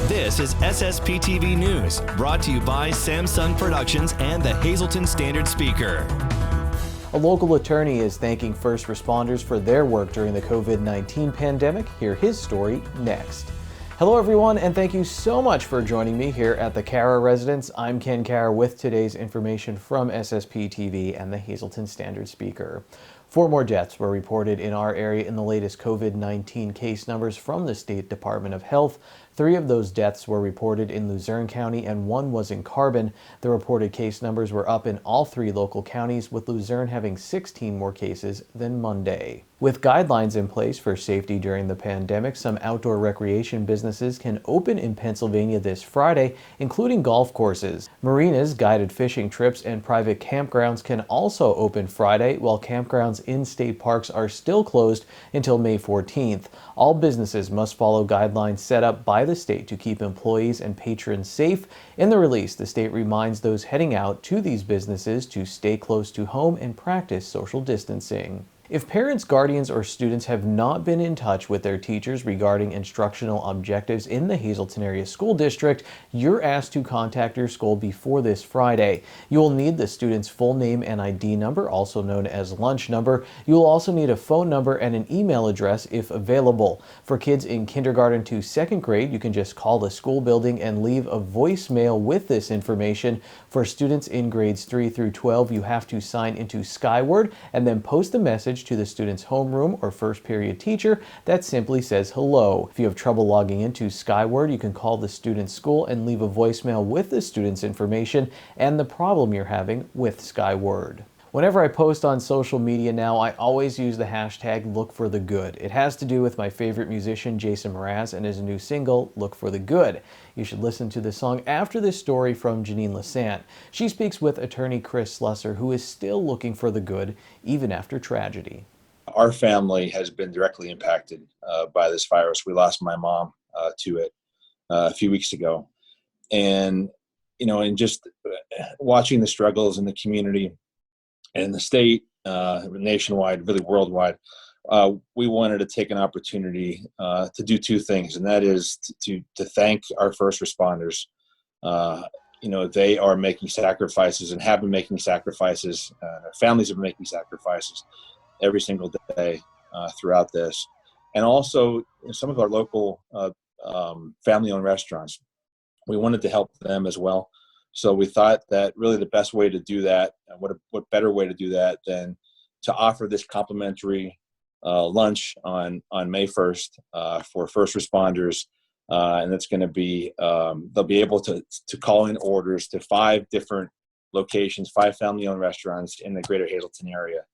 This is SSPTV News, brought to you by Samsung Productions and the Hazleton Standard Speaker. A local attorney is thanking first responders for their work during the COVID-19 pandemic. Hear his story next. Hello everyone, and thank you so much for joining me here at the Kara residence. I'm Ken Kara with today's information from SSPTV and the Hazleton Standard Speaker. 4 more deaths were reported in our area in the latest COVID-19 case numbers from the State Department of Health. 3 of those deaths were reported in Luzerne County and 1 was in Carbon. The reported case numbers were up in all 3 local counties, with Luzerne having 16 more cases than Monday. With guidelines in place for safety during the pandemic, some outdoor recreation businesses can open in Pennsylvania this Friday, including golf courses. Marinas, guided fishing trips, and private campgrounds can also open Friday, while campgrounds in state parks are still closed until May 14th. All businesses must follow guidelines set up by the state to keep employees and patrons safe. In the release, the state reminds those heading out to these businesses to stay close to home and practice social distancing. If parents, guardians, or students have not been in touch with their teachers regarding instructional objectives in the Hazleton Area School District, you're asked to contact your school before this Friday. You will need the student's full name and ID number, also known as lunch number. You will also need a phone number and an email address if available. For kids in kindergarten to 2nd grade, you can just call the school building and leave a voicemail with this information. For students in grades 3 through 12, you have to sign into Skyward and then post the message to the student's homeroom or first period teacher that simply says hello. If you have trouble logging into Skyward, you can call the student's school and leave a voicemail with the student's information and the problem you're having with Skyward. Whenever I post on social media now, I always use the hashtag #LookForTheGood. It has to do with my favorite musician, Jason Mraz, and his new single, Look for the Good. You should listen to the song after this story from Janine Lasant. She speaks with attorney Chris Slusser, who is still looking for the good, even after tragedy. Our family has been directly impacted by this virus. We lost my mom to it a few weeks ago. And, and just watching the struggles in the community and the state, nationwide, really worldwide, we wanted to take an opportunity to do 2 things, and that is to thank our first responders. They are making sacrifices and have been making sacrifices. Their families have been making sacrifices every single day throughout this. And also some of our local family-owned restaurants, we wanted to help them as well. So we thought that really the best way to do that, and what better way to do that than to offer this complimentary lunch on May 1st for first responders. And it's going to be, they'll be able to call in orders to 5 different locations, 5 family-owned restaurants in the greater Hazleton area,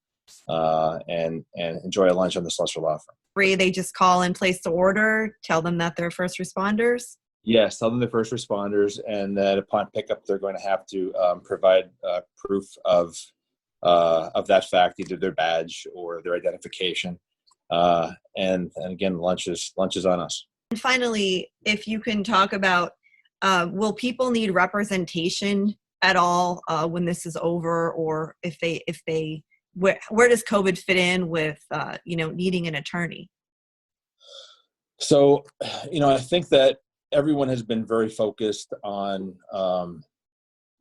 and enjoy a lunch on the Slusser Law Firm. They just call and place the order, tell them that they're first responders? Yes, tell them they're first responders, and that upon pickup, they're going to have to provide proof of that fact, either their badge or their identification. And again, lunch is on us. And finally, if you can talk about, will people need representation at all when this is over, or where does COVID fit in with needing an attorney? So, I think that everyone has been very focused on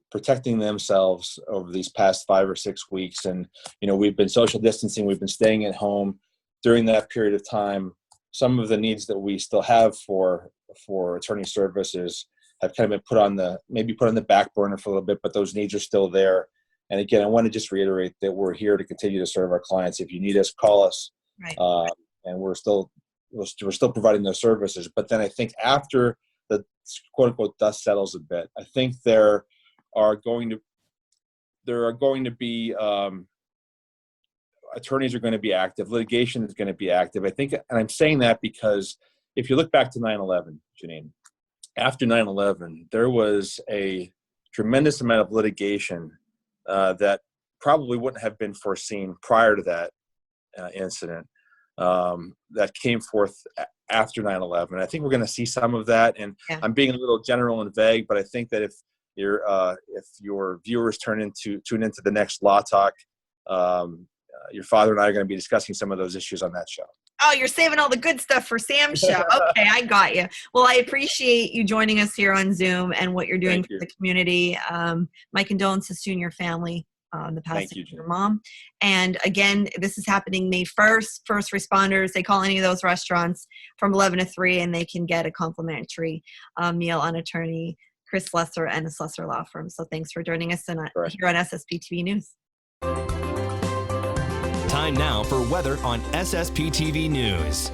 protecting themselves over these past 5 or 6 weeks. And, we've been social distancing, we've been staying at home during that period of time. Some of the needs that we still have for attorney services have kind of been put on the back burner for a little bit, but those needs are still there. And again, I want to just reiterate that we're here to continue to serve our clients. If you need us, call us. Right. And we're still providing those services. But then I think after the quote unquote dust settles a bit, I think there are going to be attorneys are going to be active, litigation is going to be active. I think, and I'm saying that because if you look back to 9/11, Janine, after 9/11, there was a tremendous amount of litigation that probably wouldn't have been foreseen prior to that incident. That came forth after 9/11. I think we're going to see some of that. And yeah. I'm being a little general and vague, but I think that if your viewers tune into the next Law Talk your father and I are going to be discussing some of those issues on that show. Oh, you're saving all the good stuff for Sam's show. Okay, I got you. Well, I appreciate you joining us here on Zoom and what you're doing for the community. My condolences to you and your family on the passing of your mom. And again, this is happening May 1st. First responders, they call any of those restaurants from 11 to 3, and they can get a complimentary meal on attorney Chris Lesser and the Slesser Law Firm. So thanks for joining us here on SSPTV News. Time now for weather on SSPTV News.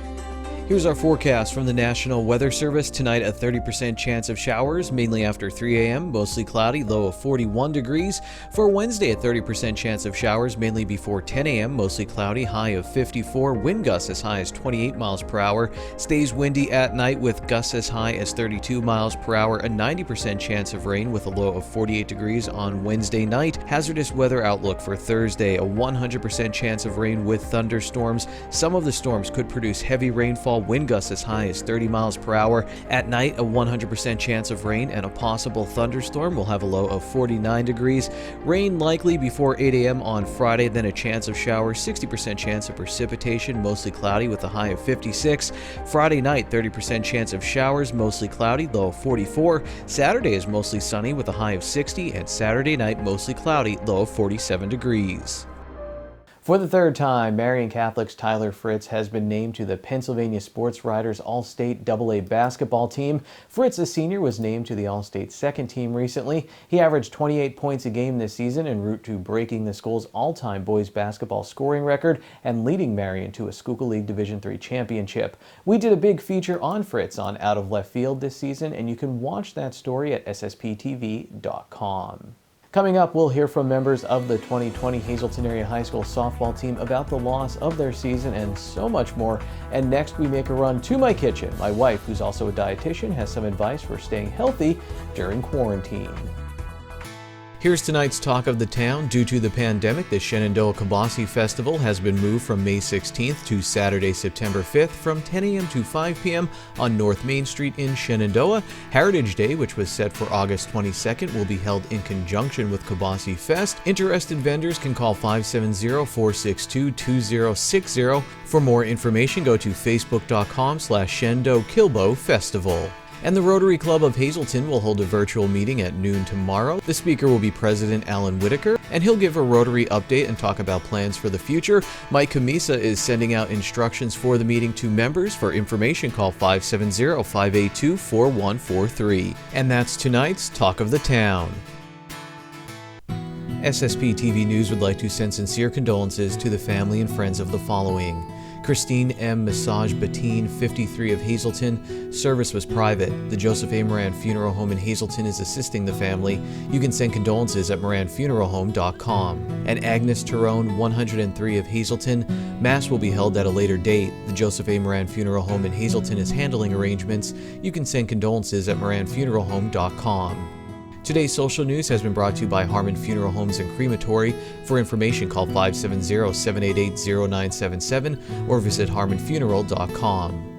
Here's our forecast from the National Weather Service. Tonight, a 30% chance of showers, mainly after 3 a.m., mostly cloudy, low of 41 degrees. For Wednesday, a 30% chance of showers, mainly before 10 a.m., mostly cloudy, high of 54. Wind gusts as high as 28 miles per hour. Stays windy at night with gusts as high as 32 miles per hour. A 90% chance of rain with a low of 48 degrees on Wednesday night. Hazardous weather outlook for Thursday, a 100% chance of rain with thunderstorms. Some of the storms could produce heavy rainfall. Wind gusts as high as 30 miles per hour. At night, a 100% chance of rain and a possible thunderstorm. Will have a low of 49 degrees. Rain likely before 8 a.m. on Friday, then a chance of showers, 60% chance of precipitation, mostly cloudy with a high of 56. Friday night, 30% chance of showers, mostly cloudy, low of 44. Saturday is mostly sunny with a high of 60, and Saturday night mostly cloudy, low of 47 degrees. For the third time, Marion Catholic's Tyler Fritz has been named to the Pennsylvania Sports Writers All-State AA basketball team. Fritz, a senior, was named to the All-State second team recently. He averaged 28 points a game this season en route to breaking the school's all-time boys basketball scoring record and leading Marion to a Schuylkill League Division III championship. We did a big feature on Fritz on Out of Left Field this season, and you can watch that story at ssptv.com. Coming up, we'll hear from members of the 2020 Hazleton Area High School softball team about the loss of their season and so much more. And next, we make a run to my kitchen. My wife, who's also a dietitian, has some advice for staying healthy during quarantine. Here's tonight's talk of the town. Due to the pandemic, the Shenandoah Kibasi Festival has been moved from May 16th to Saturday, September 5th from 10 a.m. to 5 p.m. on North Main Street in Shenandoah. Heritage Day, which was set for August 22nd, will be held in conjunction with Kibasi Fest. Interested vendors can call 570-462-2060. For more information, go to facebook.com/Shenandoah Festival. And the Rotary Club of Hazleton will hold a virtual meeting at noon tomorrow. The speaker will be President Alan Whitaker, and he'll give a Rotary update and talk about plans for the future. Mike Camisa is sending out instructions for the meeting to members. For information, call 570-582-4143. And that's tonight's Talk of the Town. SSPTV News would like to send sincere condolences to the family and friends of the following: Christine M. Bateen, 53 of Hazleton. Service was private. The Joseph A. Moran Funeral Home in Hazleton is assisting the family. You can send condolences at moranfuneralhome.com. And Agnes Tyrone, 103 of Hazleton. Mass will be held at a later date. The Joseph A. Moran Funeral Home in Hazleton is handling arrangements. You can send condolences at moranfuneralhome.com. Today's social news has been brought to you by Harmon Funeral Homes and Crematory. For information, call 570-788-0977 or visit harmonfuneral.com.